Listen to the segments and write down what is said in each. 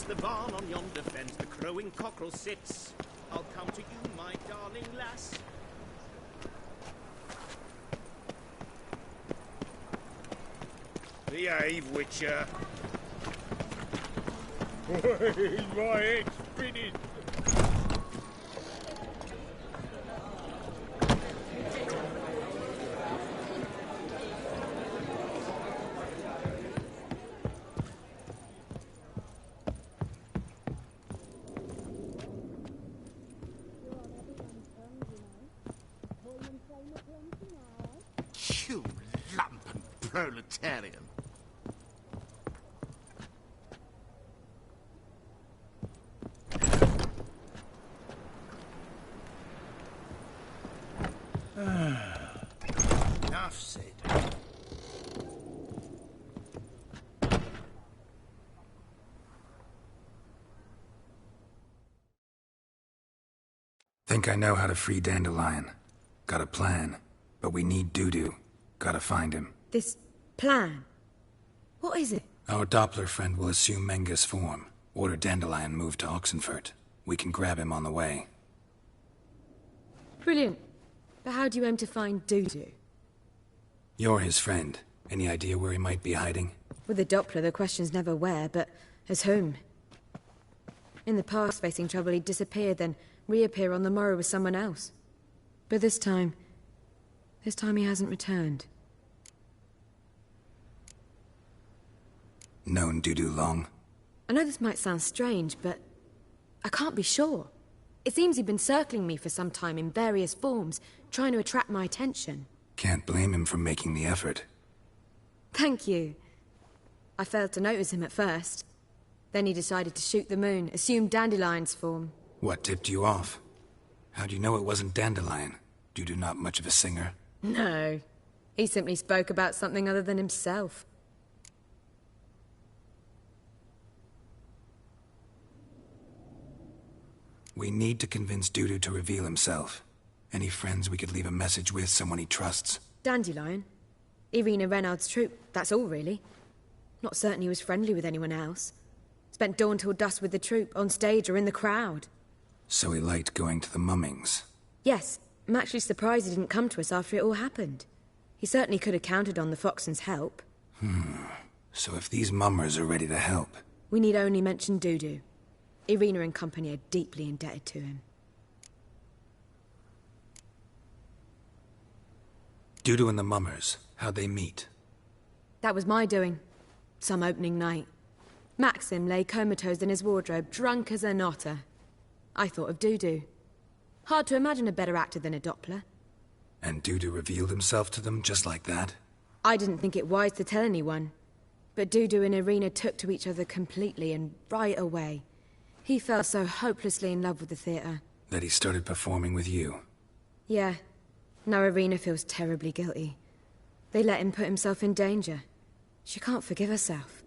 the barn on yonder fence, the crowing cockerel sits. I'll come to you, my darling lass. Behave, Witcher. My head's spinning. You lumpen proletarian. Enough said. Think I know how to free Dandelion. Got a plan, but we need Dudu. Gotta find him. This plan? What is it? Our Doppler friend will assume Menga's form. Order Dandelion moved to Oxenfurt. We can grab him on the way. Brilliant. But how do you aim to find Dudu? You're his friend. Any idea where he might be hiding? With the Doppler, the question's never where, but as whom. In the past, facing trouble, he'd disappear, then reappear on the morrow with someone else. But this time he hasn't returned. Known Dudu long? I know this might sound strange, but I can't be sure. It seems he'd been circling me for some time in various forms, trying to attract my attention. Can't blame him for making the effort. Thank you. I failed to notice him at first. Then he decided to shoot the moon, assume Dandelion's form. What tipped you off? How'd you know it wasn't Dandelion? Dudu not much of a singer? No. He simply spoke about something other than himself. We need to convince Dudu to reveal himself. Any friends we could leave a message with, someone he trusts? Dandelion. Irina Renard's troupe, that's all really. Not certain he was friendly with anyone else. Spent dawn till dusk with the troupe, on stage or in the crowd. So he liked going to the mummings? Yes. I'm actually surprised he didn't come to us after it all happened. He certainly could have counted on the Foxen's help. So if these mummers are ready to help... We need only mention Dudu. Irina and company are deeply indebted to him. Dudu and the mummers, how'd they meet? That was my doing. Some opening night. Maxim lay comatose in his wardrobe, drunk as an otter. I thought of Dudu. Hard to imagine a better actor than a Doppler. And Dudu revealed himself to them just like that? I didn't think it wise to tell anyone. But Dudu and Irina took to each other completely and right away. He fell so hopelessly in love with the theatre. That he started performing with you? Yeah. Now Irina feels terribly guilty. They let him put himself in danger. She can't forgive herself.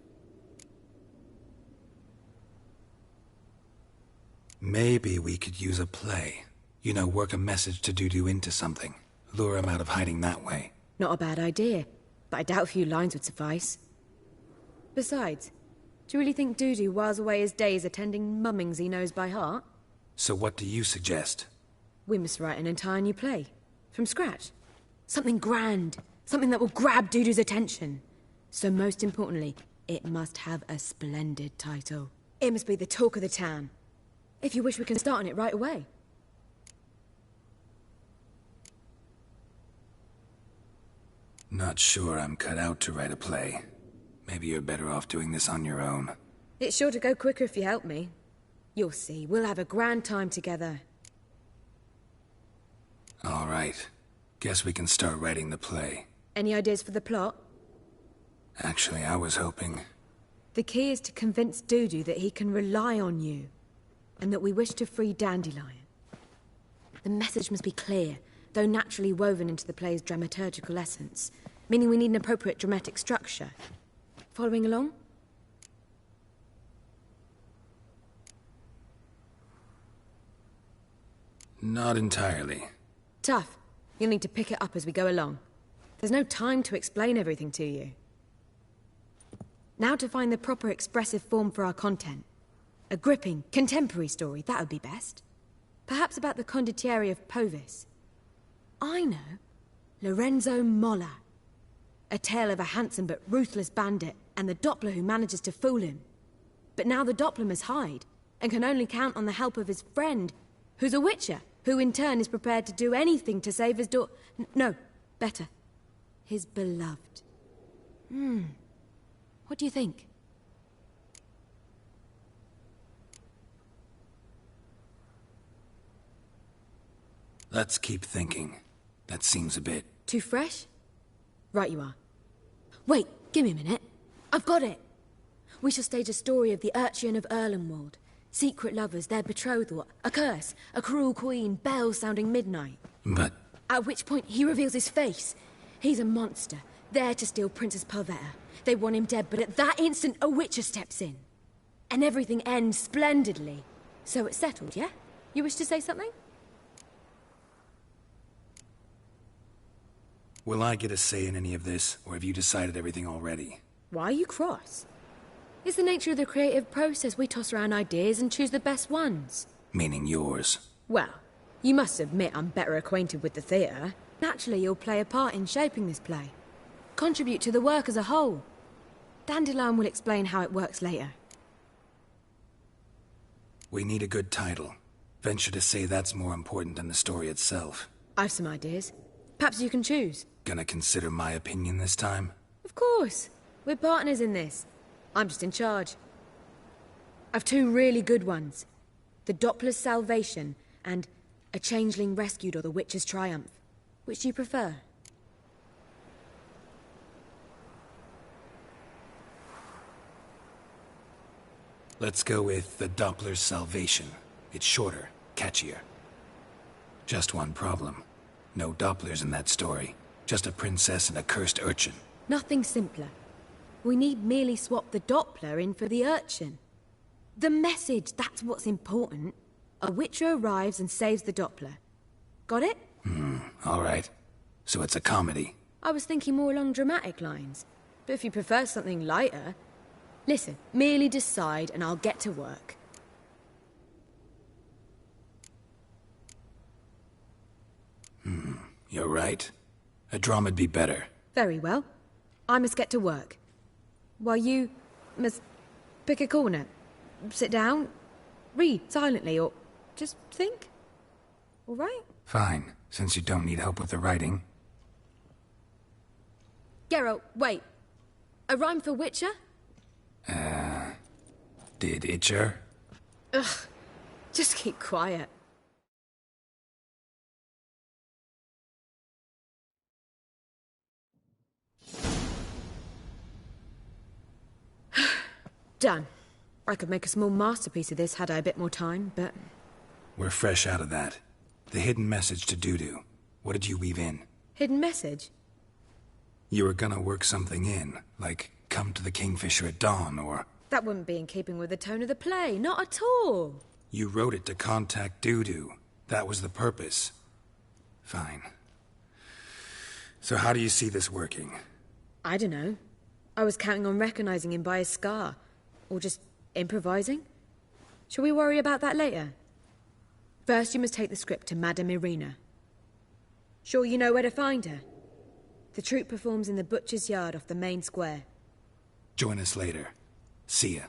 Maybe we could use a play. You know, work a message to Dudu into something. Lure him out of hiding that way. Not a bad idea, but I doubt a few lines would suffice. Besides, do you really think Dudu whiles away his days attending mummings he knows by heart? So what do you suggest? We must write an entire new play. From scratch. Something grand. Something that will grab Dudu's attention. So most importantly, it must have a splendid title. It must be the talk of the town. If you wish, we can start on it right away. Not sure I'm cut out to write a play. Maybe you're better off doing this on your own. It's sure to go quicker if you help me. You'll see, we'll have a grand time together. All right. Guess we can start writing the play. Any ideas for the plot? Actually, I was hoping... The key is to convince Dudu that he can rely on you, and that we wish to free Dandelion. The message must be clear, though naturally woven into the play's dramaturgical essence, meaning we need an appropriate dramatic structure. Following along? Not entirely. Tough. You'll need to pick it up as we go along. There's no time to explain everything to you. Now to find the proper expressive form for our content. A gripping, contemporary story, that would be best. Perhaps about the condottieri of Povis. I know. Lorenzo Molla. A tale of a handsome but ruthless bandit, and the Doppler who manages to fool him. But now the Doppler must hide, and can only count on the help of his friend, who's a witcher, who in turn is prepared to do anything to save his no, better. His beloved. What do you think? Let's keep thinking. That seems a bit... Too fresh? Right you are. Wait, give me a minute. I've got it! We shall stage a story of the Urchin of Erlenwald. Secret lovers, their betrothal, a curse, a cruel queen, bells sounding midnight. But... At which point he reveals his face. He's a monster, there to steal Princess Parvetta. They want him dead, but at that instant a witcher steps in. And everything ends splendidly. So it's settled, yeah? You wish to say something? Will I get a say in any of this, or have you decided everything already? Why are you cross? It's the nature of the creative process. We toss around ideas and choose the best ones. Meaning yours. Well, you must admit I'm better acquainted with the theatre. Naturally, you'll play a part in shaping this play. Contribute to the work as a whole. Dandelion will explain how it works later. We need a good title. Venture to say that's more important than the story itself. I've some ideas. Perhaps you can choose. Gonna consider my opinion this time? Of course. We're partners in this. I'm just in charge. I've two really good ones. The Doppler's Salvation and A Changeling Rescued or The Witcher's Triumph. Which do you prefer? Let's go with The Doppler's Salvation. It's shorter, catchier. Just one problem. No Dopplers in that story. Just a princess and a cursed urchin. Nothing simpler. We need merely swap the Doppler in for the urchin. The message, that's what's important. A witcher arrives and saves the Doppler. Got it? All right. So it's a comedy. I was thinking more along dramatic lines. But if you prefer something lighter... Listen, merely decide and I'll get to work. You're right. A drama'd be better. Very well. I must get to work. While you must pick a corner. Sit down, read silently, or just think. All right? Fine, since you don't need help with the writing. Geralt, wait. A rhyme for Witcher? Did Itcher? Ugh. Just keep quiet. Done. I could make a small masterpiece of this had I a bit more time, but... We're fresh out of that. The hidden message to Dudu. What did you weave in? Hidden message? You were gonna work something in, like come to the Kingfisher at dawn, or... That wouldn't be in keeping with the tone of the play, not at all. You wrote it to contact Dudu. That was the purpose. Fine. So how do you see this working? I don't know. I was counting on recognizing him by his scar. Or just improvising? Shall we worry about that later? First, you must take the script to Madame Irina. Sure you know where to find her? The troupe performs in the butcher's yard off the main square. Join us later. See ya.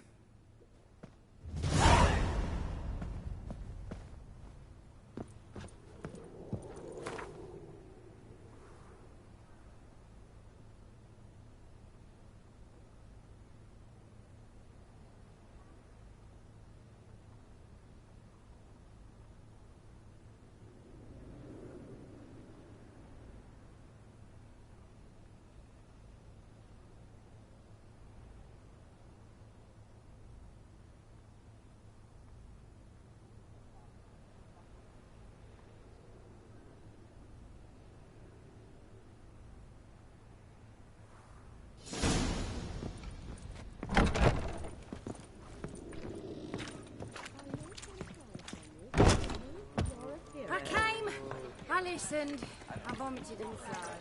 Listened. I vomited inside.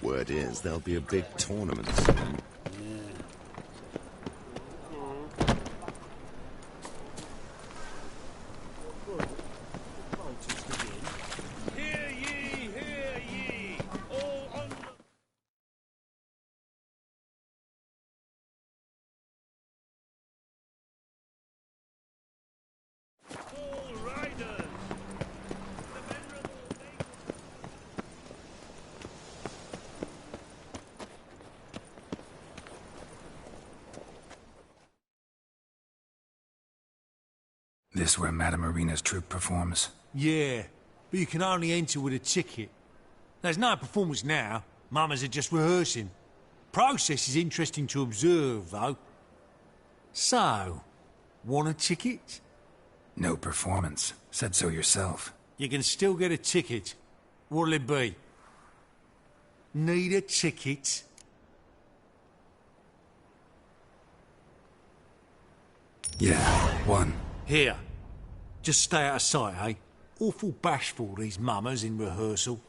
Word is there'll be a big tournament soon. all riders. The venerable lady. This where Madame Marina's troupe performs? Yeah, but you can only enter with a ticket. There's no performance now. Mamas are just rehearsing. Process is interesting to observe, though. So, want a ticket? No performance. Said so yourself. You can still get a ticket. What'll it be? Need a ticket? Yeah, one. Here. Just stay out of sight, eh? Awful bashful, these mamas in rehearsal.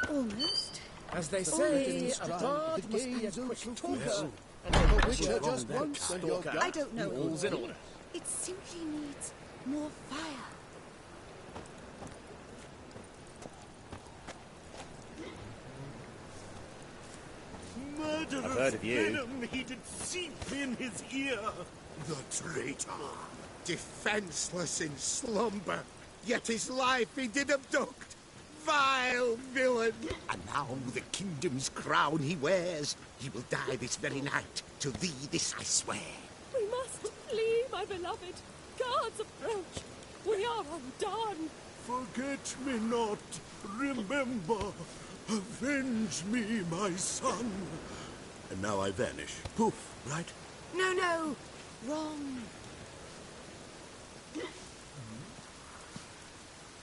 Almost. As they say, a bard must be a quick talker. And a witcher just once when you're I don't know. All's in order. It simply needs more fire. Murderous I've heard of you. venom he did seep in his ear. The traitor, defenseless in slumber, yet his life he did abduct. Vile villain! And now the kingdom's crown he wears. He will die this very night. To thee this I swear. We must flee, my beloved. Guards approach. We are undone. Forget me not. Remember. Avenge me, my son. And now I vanish. Poof, right? No. Wrong.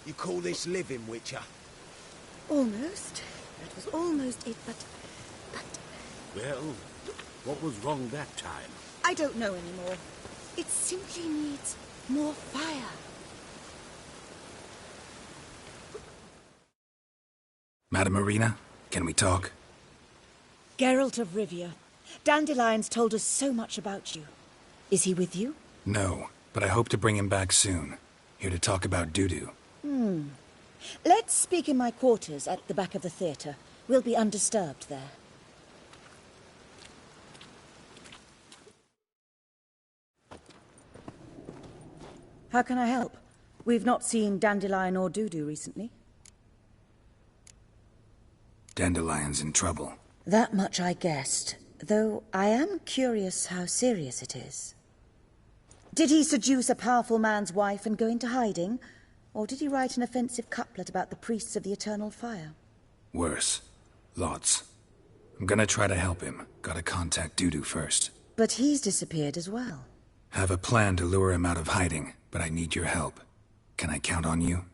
You call this living, Witcher? Almost. That was almost it, but... Well, what was wrong that time? I don't know anymore. It simply needs more fire. Madame Marina, can we talk? Geralt of Rivia. Dandelion's told us so much about you. Is he with you? No, but I hope to bring him back soon. Here to talk about Dudu. Let's speak in my quarters at the back of the theatre. We'll be undisturbed there. How can I help? We've not seen Dandelion or Dudu recently. Dandelion's in trouble. That much I guessed, though I am curious how serious it is. Did he seduce a powerful man's wife and go into hiding? Or did he write an offensive couplet about the priests of the eternal fire? Worse. Lots. I'm gonna try to help him. Gotta contact Dudu first. But he's disappeared as well. Have a plan to lure him out of hiding, but I need your help. Can I count on you?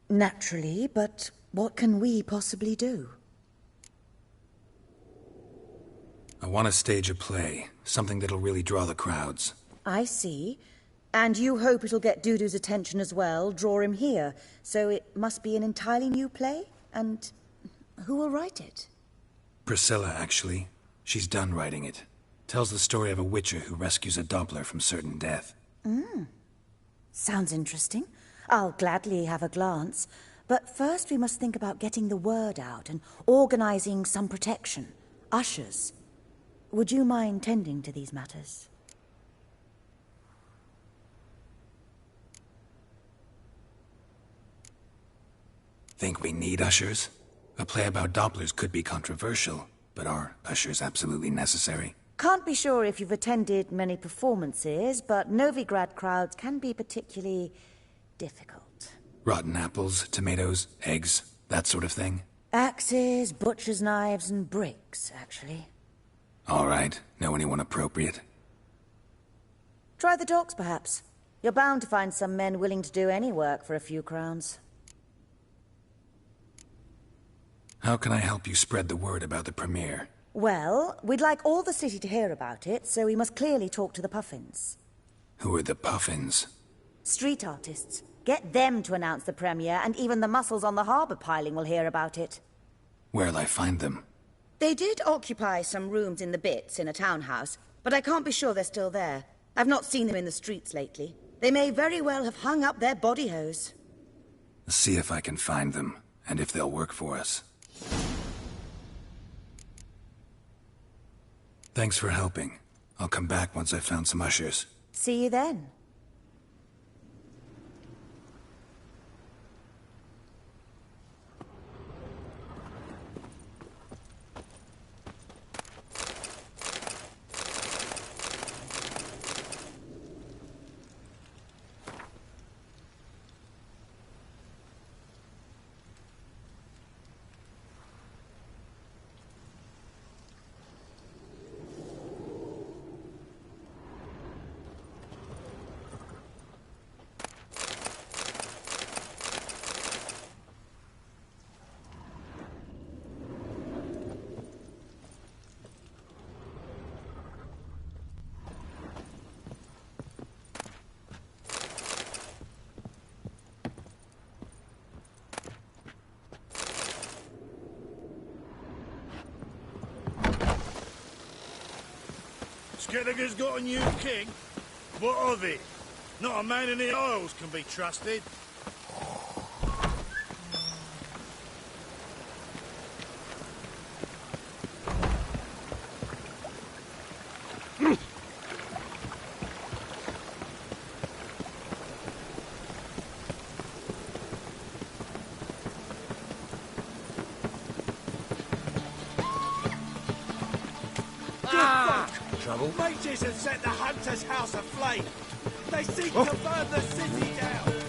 Naturally, but what can we possibly do? I want to stage a play. Something that'll really draw the crowds. I see. And you hope it'll get Dudu's attention as well, draw him here. So it must be an entirely new play? And who will write it? Priscilla, actually. She's done writing it. Tells the story of a witcher who rescues a Doppler from certain death. Sounds interesting. I'll gladly have a glance. But first we must think about getting the word out and organizing some protection. Ushers. Would you mind tending to these matters? Think we need ushers? A play about Dopplers could be controversial, but are ushers absolutely necessary? Can't be sure if you've attended many performances, but Novigrad crowds can be particularly difficult. Rotten apples, tomatoes, eggs, that sort of thing? Axes, butcher's knives, and bricks, actually. All right. Know anyone appropriate? Try the docks, perhaps. You're bound to find some men willing to do any work for a few crowns. How can I help you spread the word about the premiere? Well, we'd like all the city to hear about it, so we must clearly talk to the Puffins. Who are the Puffins? Street artists. Get them to announce the premiere, and even the muscles on the harbour piling will hear about it. Where'll I find them? They did occupy some rooms in the Bits in a townhouse, but I can't be sure they're still there. I've not seen them in the streets lately. They may very well have hung up their body hose. See if I can find them, and if they'll work for us. Thanks for helping. I'll come back once I've found some ushers. See you then. Skelliger's got a new king? What of it? Not a man in the Isles can be trusted. Trouble? Mages have set the Hunter's house aflame. They seek to burn the city down.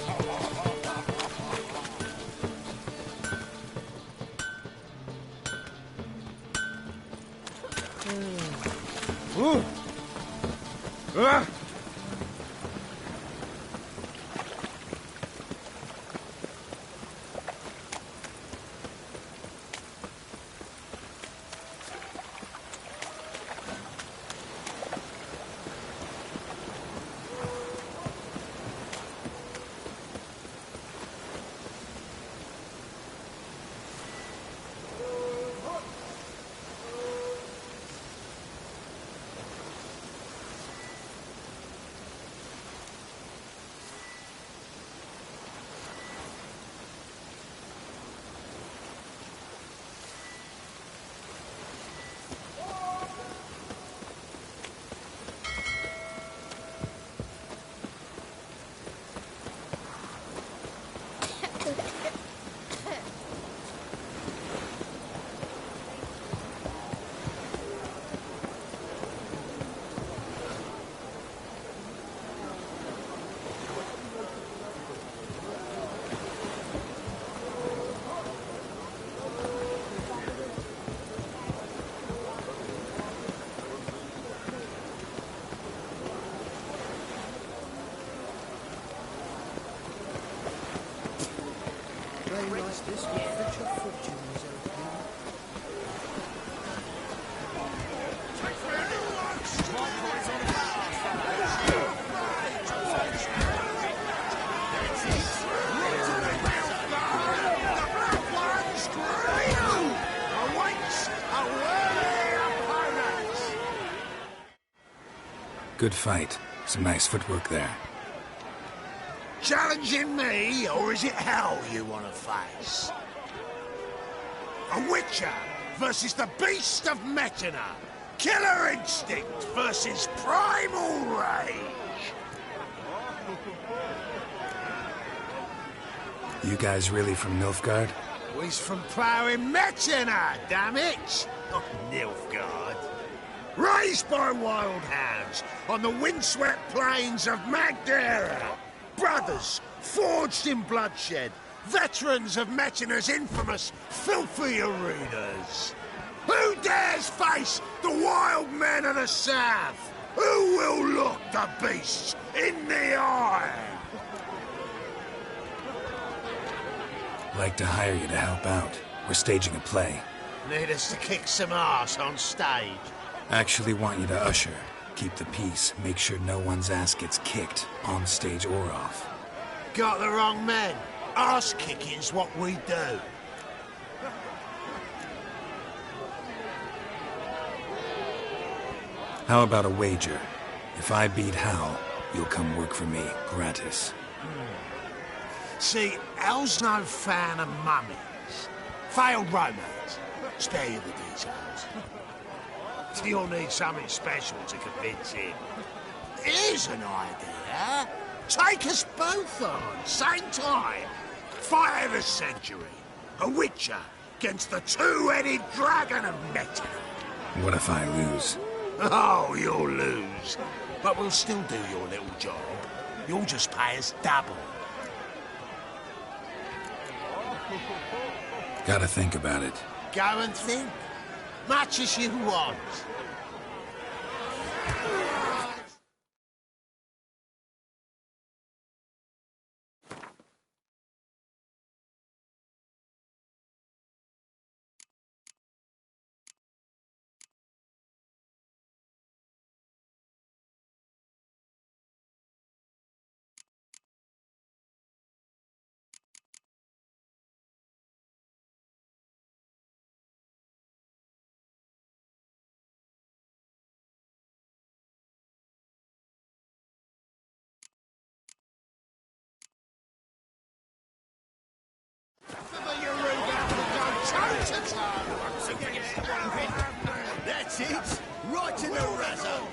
Good fight. Some nice footwork there. Challenging me, or is it hell you want to face? A Witcher versus the Beast of Metina. Killer instinct versus primal rage. You guys really from Nilfgaard? We's from ploughing Metina, damn it! Not Nilfgaard. Raised by wild hounds on the windswept plains of Magdera. Brothers, forged in bloodshed. Veterans of Metina's infamous filthy arenas. Who dares face the wild men of the south? Who will look the beasts in the eye? Like to hire you to help out. We're staging a play. Need us to kick some ass on stage. Actually want you to usher. Keep the peace. Make sure no one's ass gets kicked, on stage or off. Got the wrong men. Ass kicking's what we do. How about a wager? If I beat Hal, you'll come work for me, gratis. See, Hal's no fan of mummies. Failed romance. Spare you the details. You'll need something special to convince him. Here's an idea. Take us both on, same time. Fight of the century. A witcher against the two-headed dragon of Metal. What if I lose? Oh, you'll lose. But we'll still do your little job. You'll just pay us double. Gotta think about it. Go and think. Much as you want. That's it! Right to the razzo!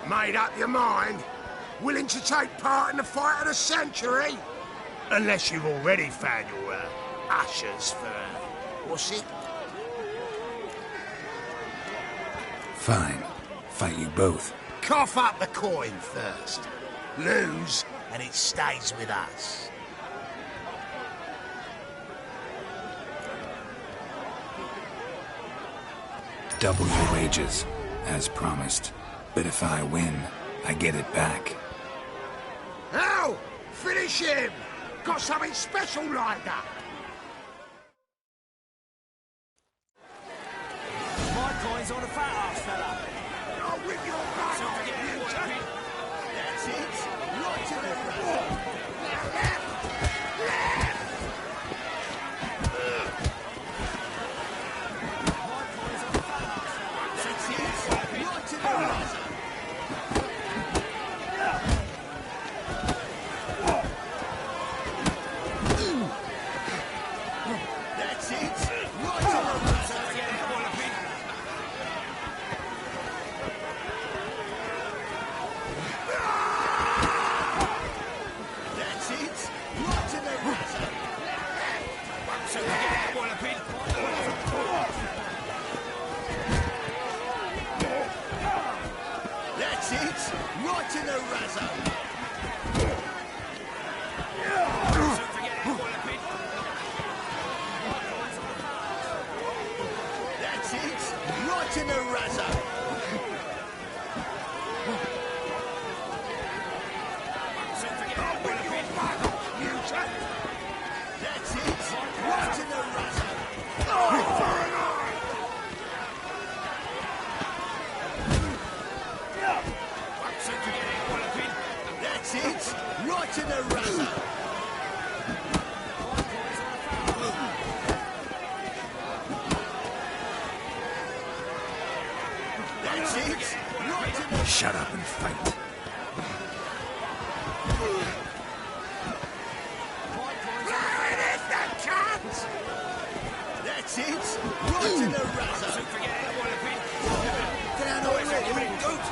Made up your mind? Willing to take part in the fight of the century? Unless you've already found your ushers for... what's it? Fine. Fight you both. Cough up the coin first. Lose, and it stays with us. Double your wages, as promised. But if I win, I get it back. Now, finish him! Got something special lined up! My coin's on a fat ass, fella. I'll whip your butt! That's it! Right to the razzo! Shut up and fight. That's it! Right in the razor! Get out of the way, you goat!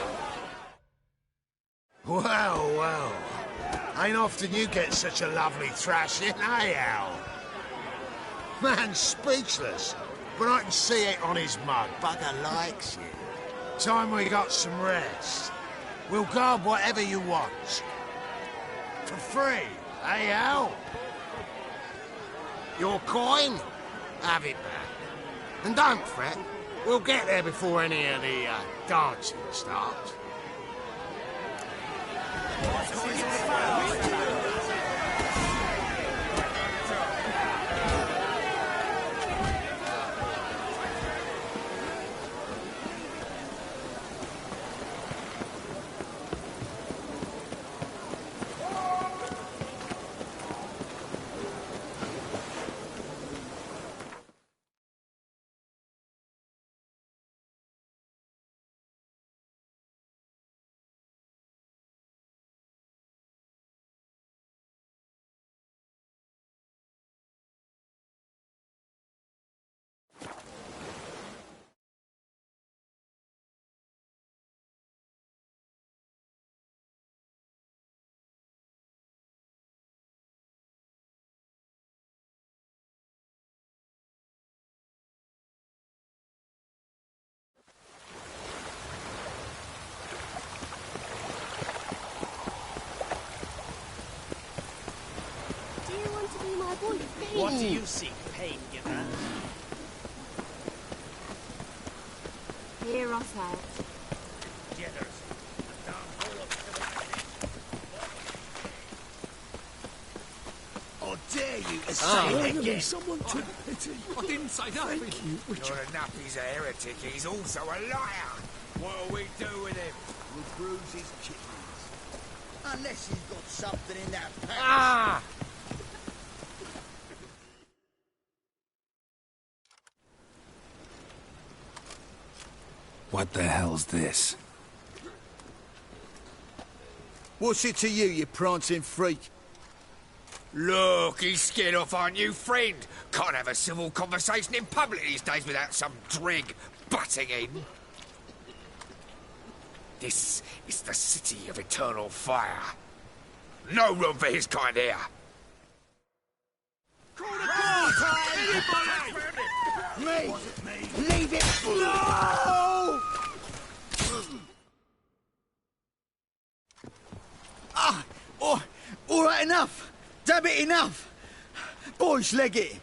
Well, well. Ain't often you get such a lovely thrashing, eh, Al? Man's speechless, but I can see it on his mug. Bugger likes you. Time we got some rest. We'll guard whatever you want. For free, eh, Al? Your coin? Have it back. And don't fret, we'll get there before any of the dancing starts. What do you seek, pain giver? Hear us out. Generous. A darn hole of civilization. Or dare you to say it again? Someone took pity. I didn't say that. Thank you, Witcher. Not enough he's a heretic, he's also a liar. What'll we do with him? We'll bruise his kidneys. Unless he's got something in that pack. Ah! What the hell's this? What's it to you, you prancing freak? Look, he's scared off our new friend. Can't have a civil conversation in public these days without some drig butting in. This is the city of eternal fire. No room for his kind here. Me! Leave it! No! All right, enough! Damn it, enough! Boys, leg it!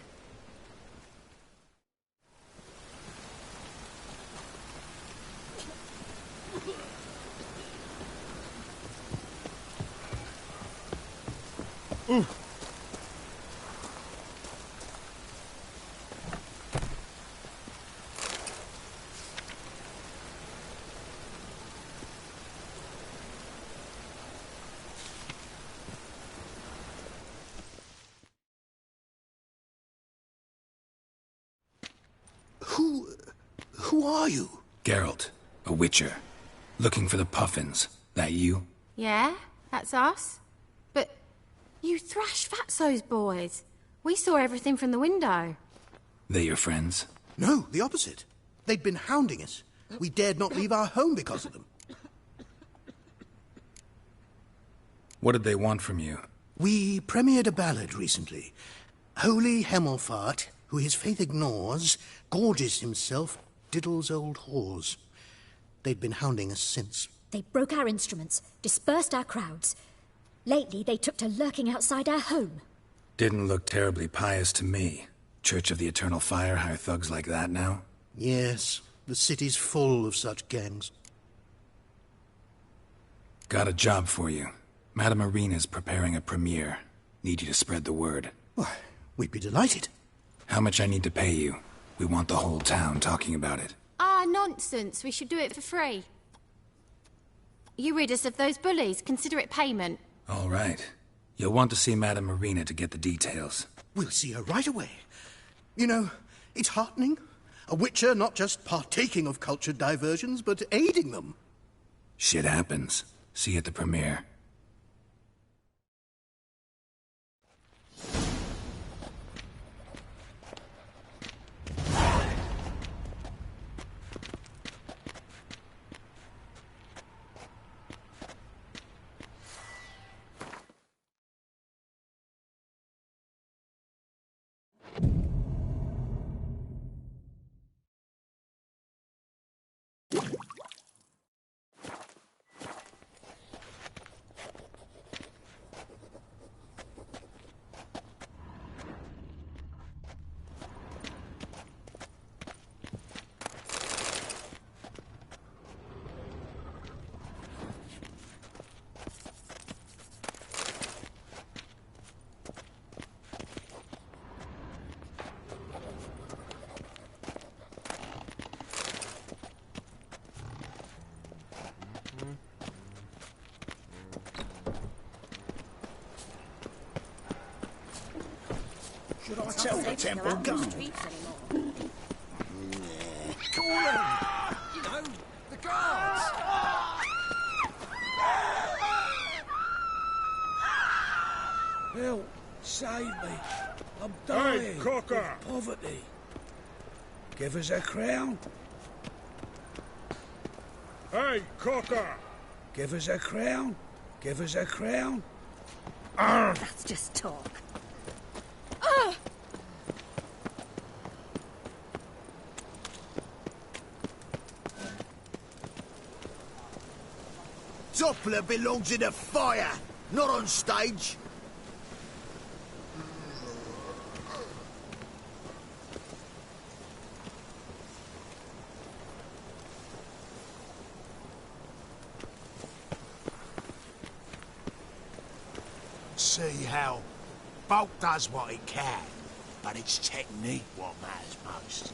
Who are you? Geralt, a witcher. Looking for the Puffins. That you? Yeah, that's us. But you thrashed Fatso's boys. We saw everything from the window. They your friends? No, the opposite. They'd been hounding us. We dared not leave our home because of them. What did they want from you? We premiered a ballad recently. Holy Hemelfart, who his faith ignores, gorges himself, diddles old whores. They'd been hounding us since. They broke our instruments, dispersed our crowds. Lately, they took to lurking outside our home. Didn't look terribly pious to me. Church of the Eternal Fire hire thugs like that now? Yes, the city's full of such gangs. Got a job for you. Madame Irina's preparing a premiere. Need you to spread the word. Why, we'd be delighted. How much I need to pay you? We want the whole town talking about it. Ah, nonsense. We should do it for free. You rid us of those bullies. Consider it payment. All right. You'll want to see Madame Irina to get the details. We'll see her right away. You know, it's heartening. A witcher not just partaking of cultured diversions, but aiding them. Shit happens. See you at the premiere. Should I tell the temple guard? Call them! You know, the guards! Help! Save me! I'm dying Hey, Cocker! of poverty. Give us a crown. Hey, Cocker! Give us a crown. Give us a crown. That's just talk. Doppler belongs in the fire, not on stage. See how Bulk does what it can, but it's technique what matters most.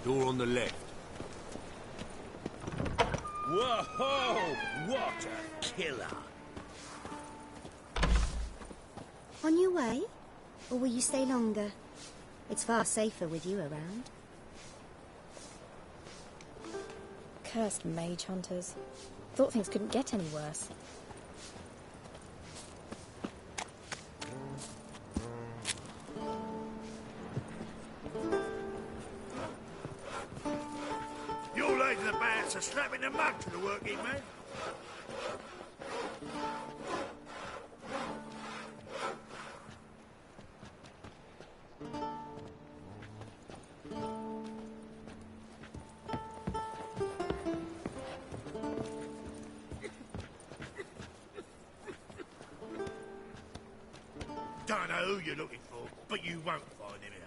Door on the left. Whoa! What a killer! On your way? Or will you stay longer? It's far safer with you around. Cursed mage hunters. Thought things couldn't get any worse. You're laid in the bands are slapping the mug to the working man. Don't know who you're looking for, but you won't find him here.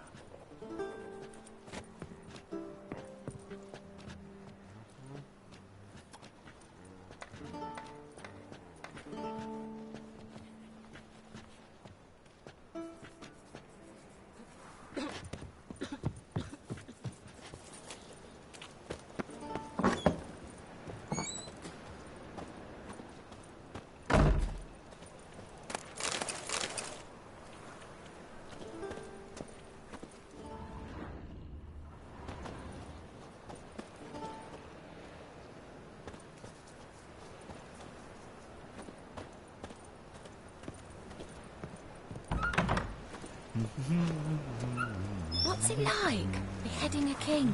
What's it like, beheading a king?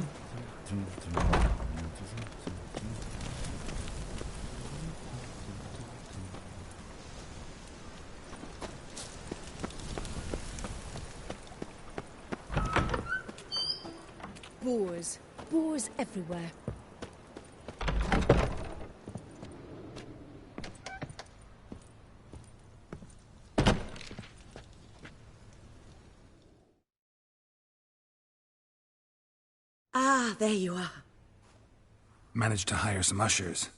Boars. Boars everywhere. Ah, there you are. Managed to hire some ushers.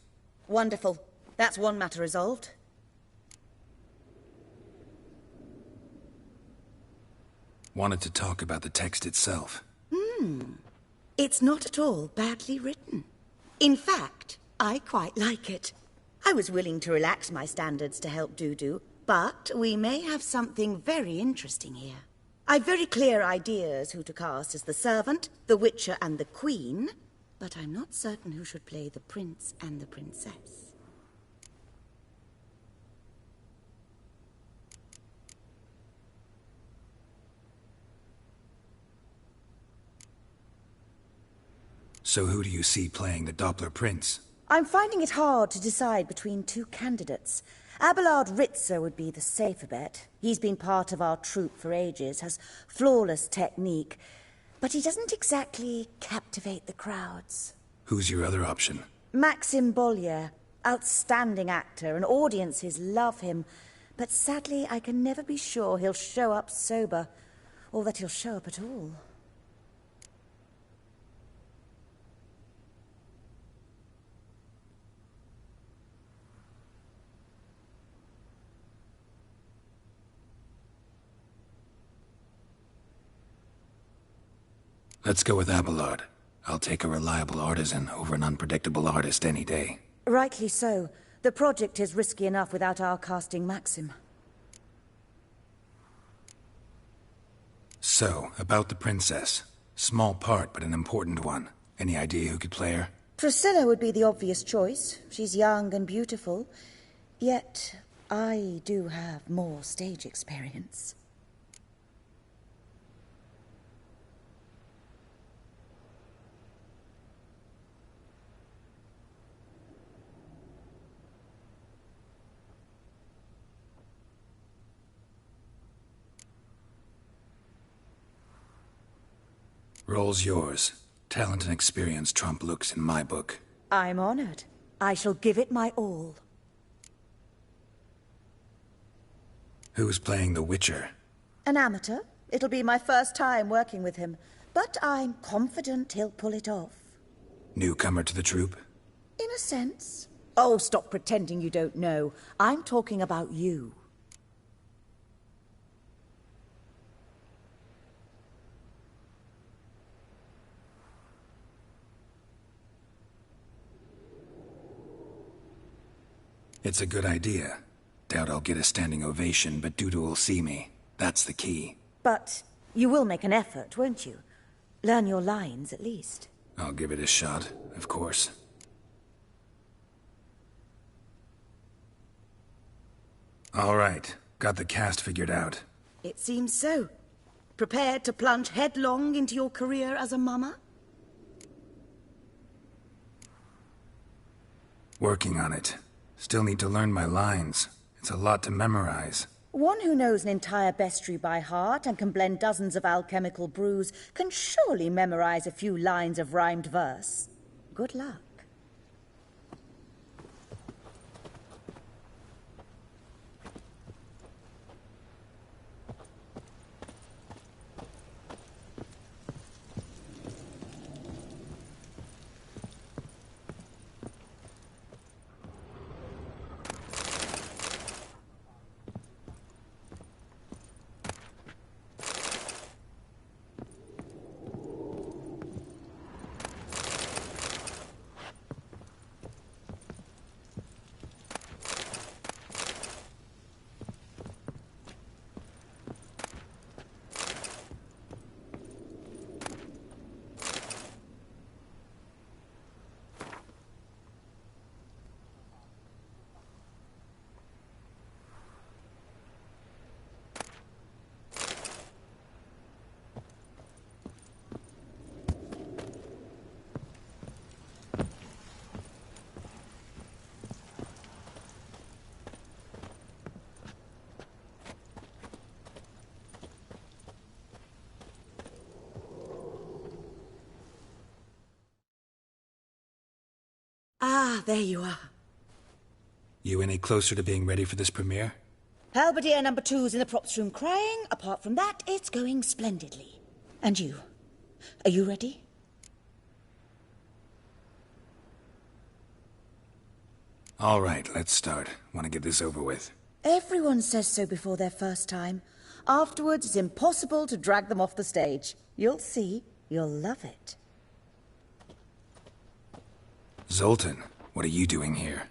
Wonderful. That's one matter resolved. Wanted to talk about the text itself. It's not at all badly written. In fact, I quite like it. I was willing to relax my standards to help Dudu, but we may have something very interesting here. I've very clear ideas who to cast as the servant, the witcher, and the queen, but I'm not certain who should play the prince and the princess. So who do you see playing the Doppler Prince? I'm finding it hard to decide between two candidates. Abelard Ritzer would be the safer bet. He's been part of our troupe for ages, has flawless technique, but he doesn't exactly captivate the crowds. Who's your other option? Maxim Bollier, outstanding actor, and audiences love him. But sadly, I can never be sure he'll show up sober, or that he'll show up at all. Let's go with Abelard. I'll take a reliable artisan over an unpredictable artist any day. Rightly so. The project is risky enough without our casting Maxim. So, about the princess. Small part, but an important one. Any idea who could play her? Priscilla would be the obvious choice. She's young and beautiful. Yet, I do have more stage experience. Role's yours. Talent and experience trump looks in my book. I'm honored. I shall give it my all. Who's playing the Witcher? An amateur. It'll be my first time working with him, but I'm confident he'll pull it off. Newcomer to the troupe? In a sense. Oh, stop pretending you don't know. I'm talking about you. It's a good idea. Doubt I'll get a standing ovation, but Dudu will see me. That's the key. But you will make an effort, won't you? Learn your lines, at least. I'll give it a shot, of course. All right. Got the cast figured out. It seems so. Prepared to plunge headlong into your career as a mama? Working on it. Still need to learn my lines. It's a lot to memorize. One who knows an entire bestiary by heart and can blend dozens of alchemical brews can surely memorize a few lines of rhymed verse. Good luck. Ah, there you are. You any closer to being ready for this premiere? Halberdier number 2's in the props room crying. Apart from that, it's going splendidly. And you? Are you ready? All right, let's start. Want to get this over with. Everyone says so before their first time. Afterwards, it's impossible to drag them off the stage. You'll see. You'll love it. Zoltan, what are you doing here?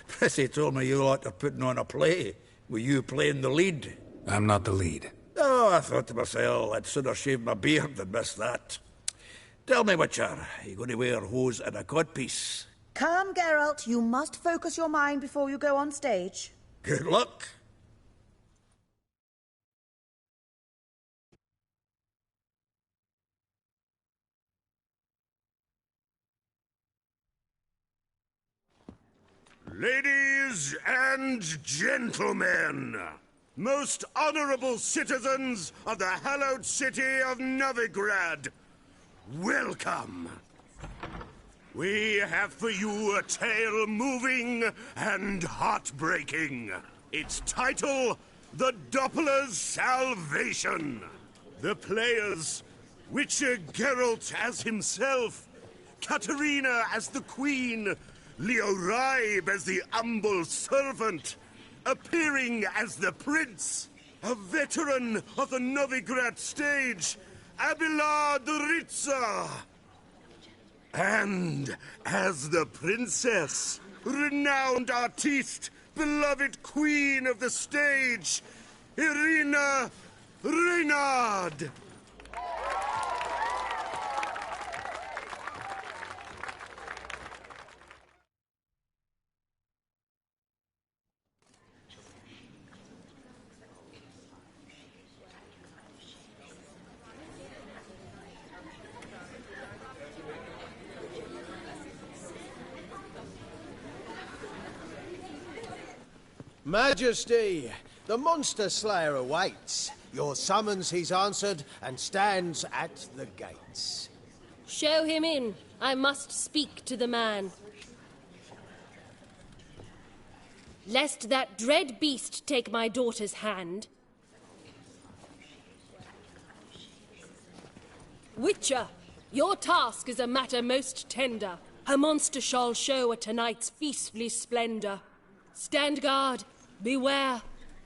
Prissy told me you liked her putting on a play. Were you playing the lead? I'm not the lead. Oh, I thought to myself, I'd sooner shave my beard than miss that. Tell me, Witcher, you going to wear hose and a codpiece? Calm, Geralt. You must focus your mind before you go on stage. Good luck. Ladies and gentlemen, most honorable citizens of the hallowed city of Novigrad, welcome. We have for you a tale moving and heartbreaking. Its title, The Doppler's Salvation. The players, Witcher Geralt as himself, Katarina as the Queen, Leo Raib as the humble servant, appearing as the Prince, a veteran of the Novigrad stage, Abelard Ritza. And as the Princess, renowned artiste, beloved Queen of the stage, Irina Reynard. Majesty, the Monster Slayer awaits. Your summons he's answered and stands at the gates. Show him in. I must speak to the man. Lest that dread beast take my daughter's hand. Witcher, your task is a matter most tender. Her monster shall show at tonight's feastly splendor. Stand guard, beware,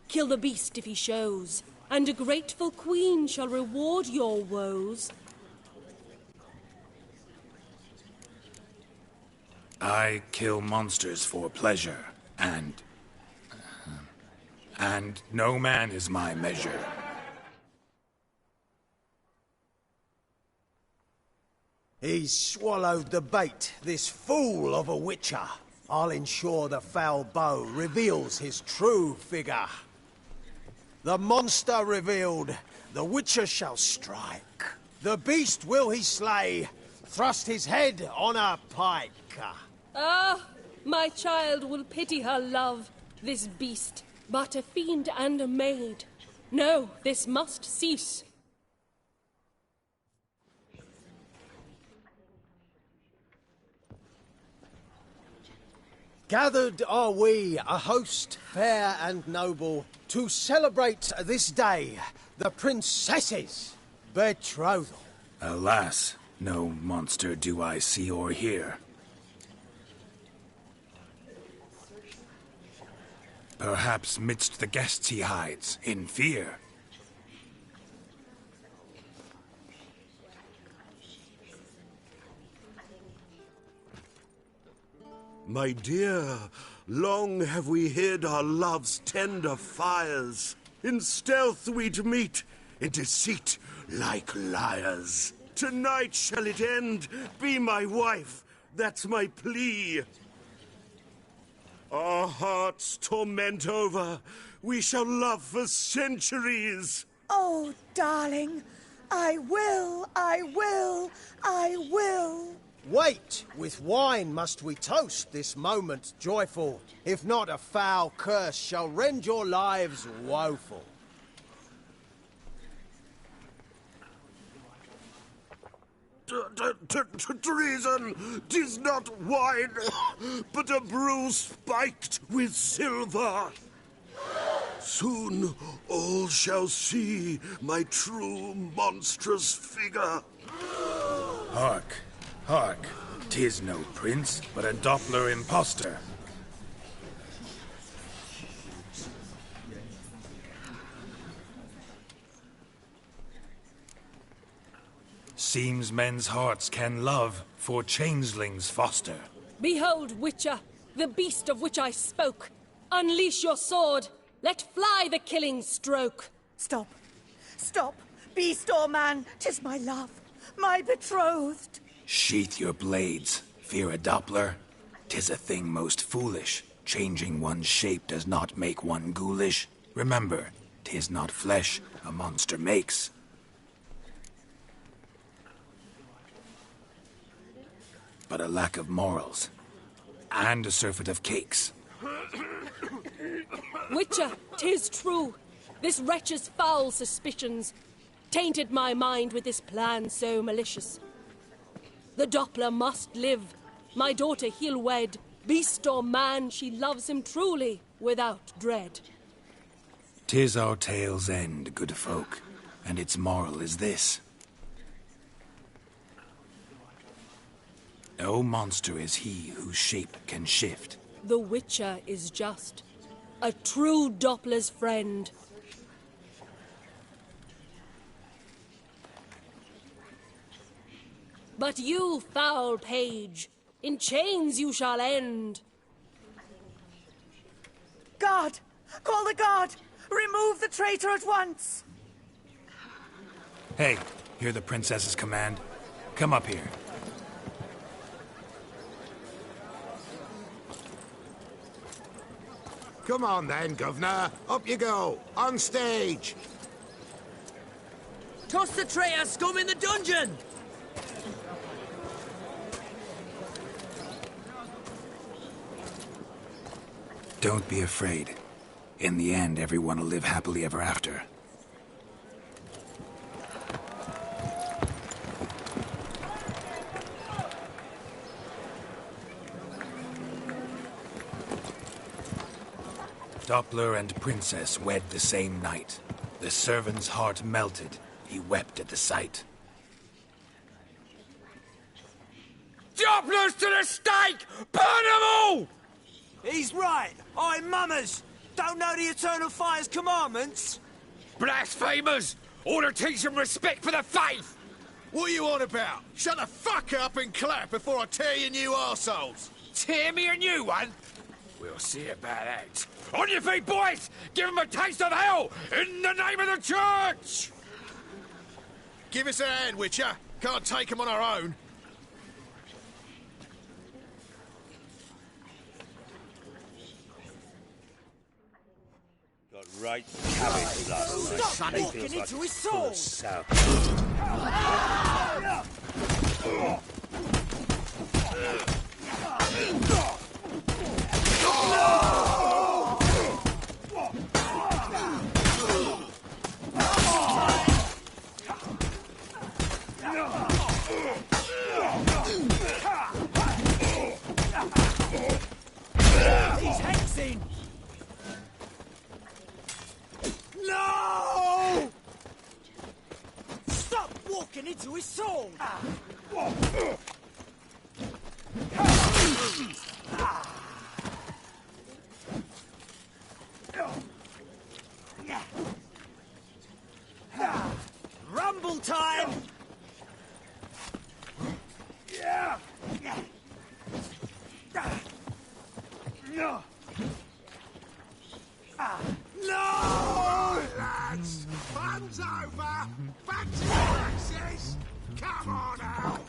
kill the beast if he shows, and a grateful queen shall reward your woes. I kill monsters for pleasure, and no man is my measure. He's swallowed the bait, this fool of a Witcher. I'll ensure the foul bow reveals his true figure. The monster revealed, the Witcher shall strike. The beast will he slay, thrust his head on a pike. Ah, my child will pity her love, this beast, but a fiend and a maid. No, this must cease. Gathered are we, a host fair and noble, to celebrate this day, the princess's betrothal. Alas, no monster do I see or hear. Perhaps midst the guests he hides, in fear. My dear, long have we hid our love's tender fires. In stealth we'd meet, in deceit like liars. Tonight shall it end, be my wife, that's my plea. Our hearts torment over, we shall love for centuries. Oh, darling, I will, I will, I will. Wait, with wine must we toast this moment joyful. If not, a foul curse shall rend your lives woeful. Treason! 'Tis not wine, but a brew spiked with silver. Soon all shall see my true monstrous figure. Hark, hark, 'tis no prince, but a Doppler impostor. Seems men's hearts can love, for changelings foster. Behold, Witcher, the beast of which I spoke. Unleash your sword. Let fly the killing stroke. Stop. Stop. Beast or man, 'tis my love. My betrothed! Sheath your blades. Fear a Doppler? 'Tis a thing most foolish. Changing one's shape does not make one ghoulish. Remember, 'tis not flesh a monster makes. But a lack of morals. And a surfeit of cakes. Witcher, 'tis true. This wretch's foul suspicions tainted my mind with this plan so malicious. The Doppler must live. My daughter he'll wed. Beast or man, she loves him truly, without dread. 'Tis our tale's end, good folk, and its moral is this. No monster is he whose shape can shift. The Witcher is just a true Doppler's friend. But you, foul page, in chains you shall end. Guard! Call the guard! Remove the traitor at once! Hey, hear the princess's command? Come up here. Come on then, Governor. Up you go. On stage. Toss the traitor scum in the dungeon! Don't be afraid. In the end, everyone will live happily ever after. Doppler and princess wed the same night. The servant's heart melted. He wept at the sight. Dopplers to the stake! Burn them all! He's right. I'm mummers. Don't know the Eternal Fire's commandments? Blasphemers! Order teach them respect for the faith! What are you on about? Shut the fuck up and clap before I tear you new arseholes! Tear me a new one? We'll see about that. On your feet, boys! Give them a taste of hell in the name of the church! Give us a hand, Witcher. Can't take them on our own. Got right cabbage blood. Stop walking into his soul! He's hexing! No! Stop walking into his soul! Rumble time! No! No! Lads! Fun's over! Back to your axes! Come on out!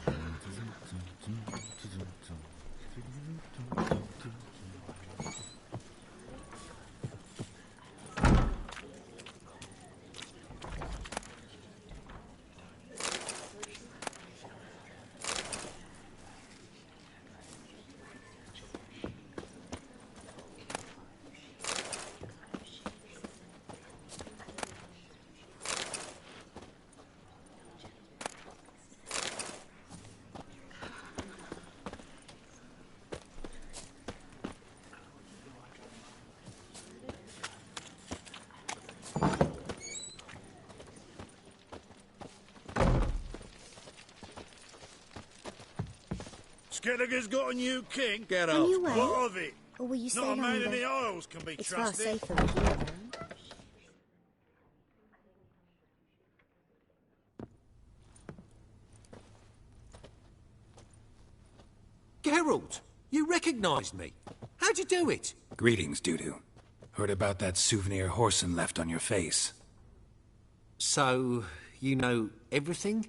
Skelliger's got a new king. Get off. On your way? What of it? Or will you stay Not a man longer? in the Isles can be It's trusted. far safer with you around. Geralt, you recognized me. How'd you do it? Greetings, Dudu. Heard about that souvenir Horson left on your face. So, you know everything?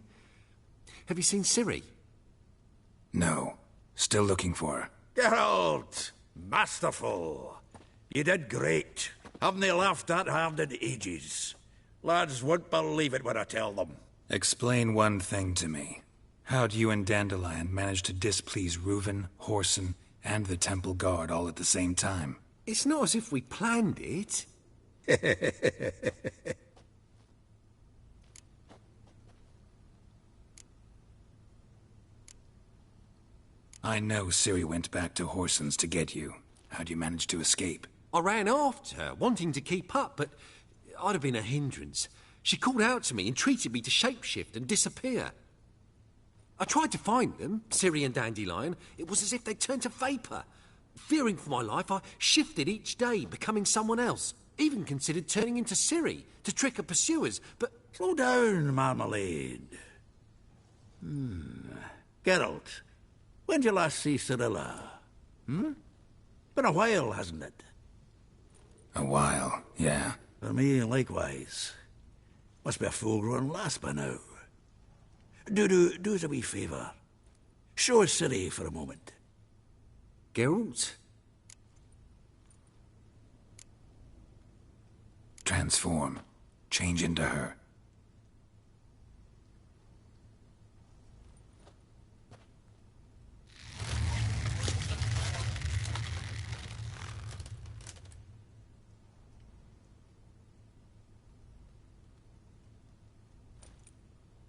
Have you seen Ciri? No. Still looking for her. Geralt! Masterful! You did great. Haven't they laughed that hard in ages? Lads won't believe it when I tell them. Explain one thing to me. How'd you and Dandelion manage to displease Reuven, Whoreson, and the Temple Guard all at the same time? It's not as if we planned it. I know Ciri went back to Whoreson's to get you. How'd you manage to escape? I ran after her, wanting to keep up, but I'd have been a hindrance. She called out to me, entreated me to shapeshift and disappear. I tried to find them, Ciri and Dandelion. It was as if they'd turned to vapour. Fearing for my life, I shifted each day, becoming someone else. Even considered turning into Ciri to trick her pursuers, but... Slow down, Marmalade. Geralt, when'd you last see Cirilla? Been a while, hasn't it? A while, yeah. For me, likewise. Must be a full-grown lass by now. Do us a wee favour. Show us Ciri for a moment. Geralt? Transform. Change into her.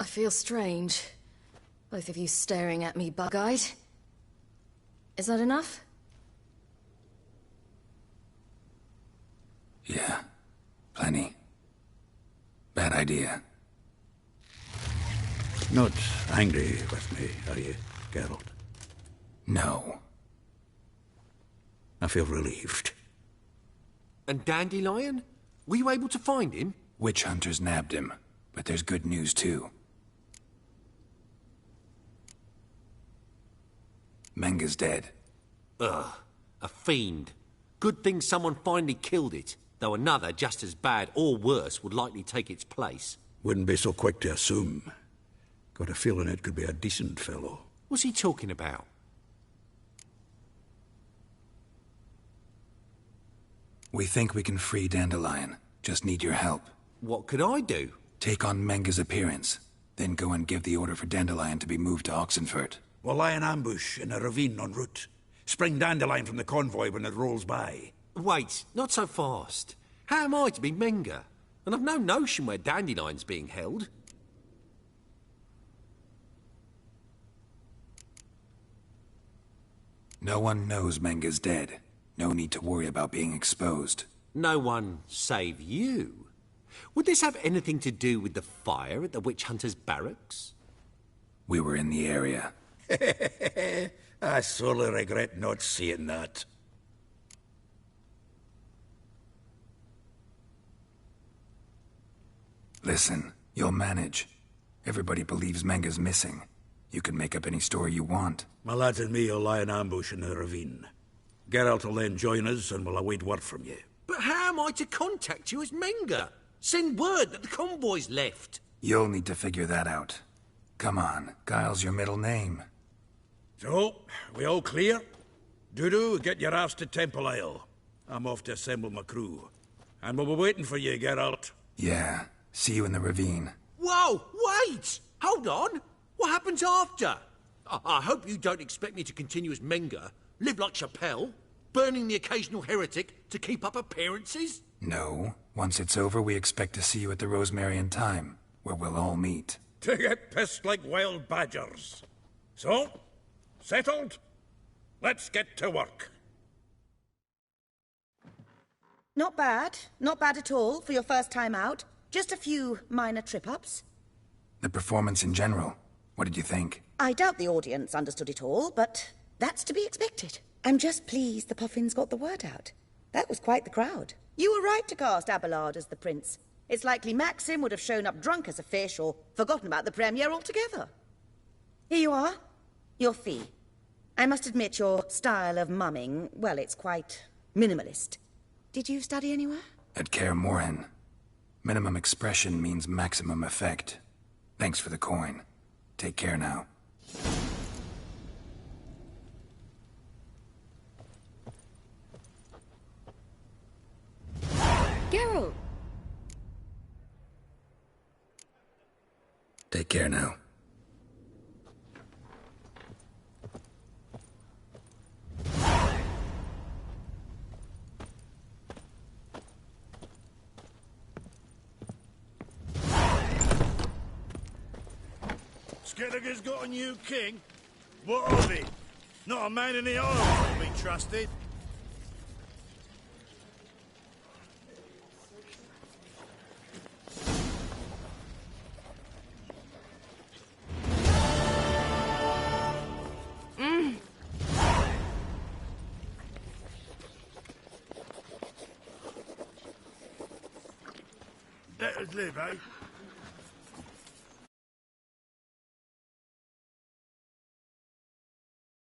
I feel strange. Both of you staring at me bug-eyed. Is that enough? Yeah. Plenty. Bad idea. Not angry with me, are you, Geralt? No. I feel relieved. And Dandelion? Were you able to find him? Witch hunters nabbed him, but there's good news too. Menga's dead. Ugh, a fiend. Good thing someone finally killed it, though another just as bad or worse would likely take its place. Wouldn't be so quick to assume. Got a feeling it could be a decent fellow. What's he talking about? We think we can free Dandelion. Just need your help. What could I do? Take on Menga's appearance, then go and give the order for Dandelion to be moved to Oxenfurt. We'll lie in ambush in a ravine en route. Spring Dandelion from the convoy when it rolls by. Wait, not so fast. How am I to be Menga? And I've no notion where Dandelion's being held. No one knows Menga's dead. No need to worry about being exposed. No one save you. Would this have anything to do with the fire at the witch hunters' barracks? We were in the area. I sorely regret not seeing that. Listen, you'll manage. Everybody believes Menga's missing. You can make up any story you want. My lads and me will lie in ambush in the ravine. Geralt will then join us and we'll await word from you. But how am I to contact you as Menga? Send word that the convoy's left. You'll need to figure that out. Come on, Guile's your middle name. So, we all clear? Dudu, get your ass to Temple Isle. I'm off to assemble my crew. And we'll be waiting for you, Geralt. Yeah, see you in the ravine. Whoa, wait! Hold on! What happens after? I hope you don't expect me to continue as Menga, live like Chappelle, burning the occasional heretic to keep up appearances? No. Once it's over, we expect to see you at the Rosemary and Thyme, where we'll all meet. To get pissed like wild badgers. So, settled? Let's get to work. Not bad. Not bad at all for your first time out. Just a few minor trip-ups. The performance in general, what did you think? I doubt the audience understood it all, but that's to be expected. I'm just pleased the Puffins got the word out. That was quite the crowd. You were right to cast Abelard as the prince. It's likely Maxim would have shown up drunk as a fish or forgotten about the premiere altogether. Here you are. Your fee. I must admit your style of mumming, well, it's quite minimalist. Did you study anywhere? At Kaer Morhen. Minimum expression means maximum effect. Thanks for the coin. Take care now. Geralt! Take care now. Skellige's got a new king? What of it? Not a man in the Isles to be trusted. Let us live, eh?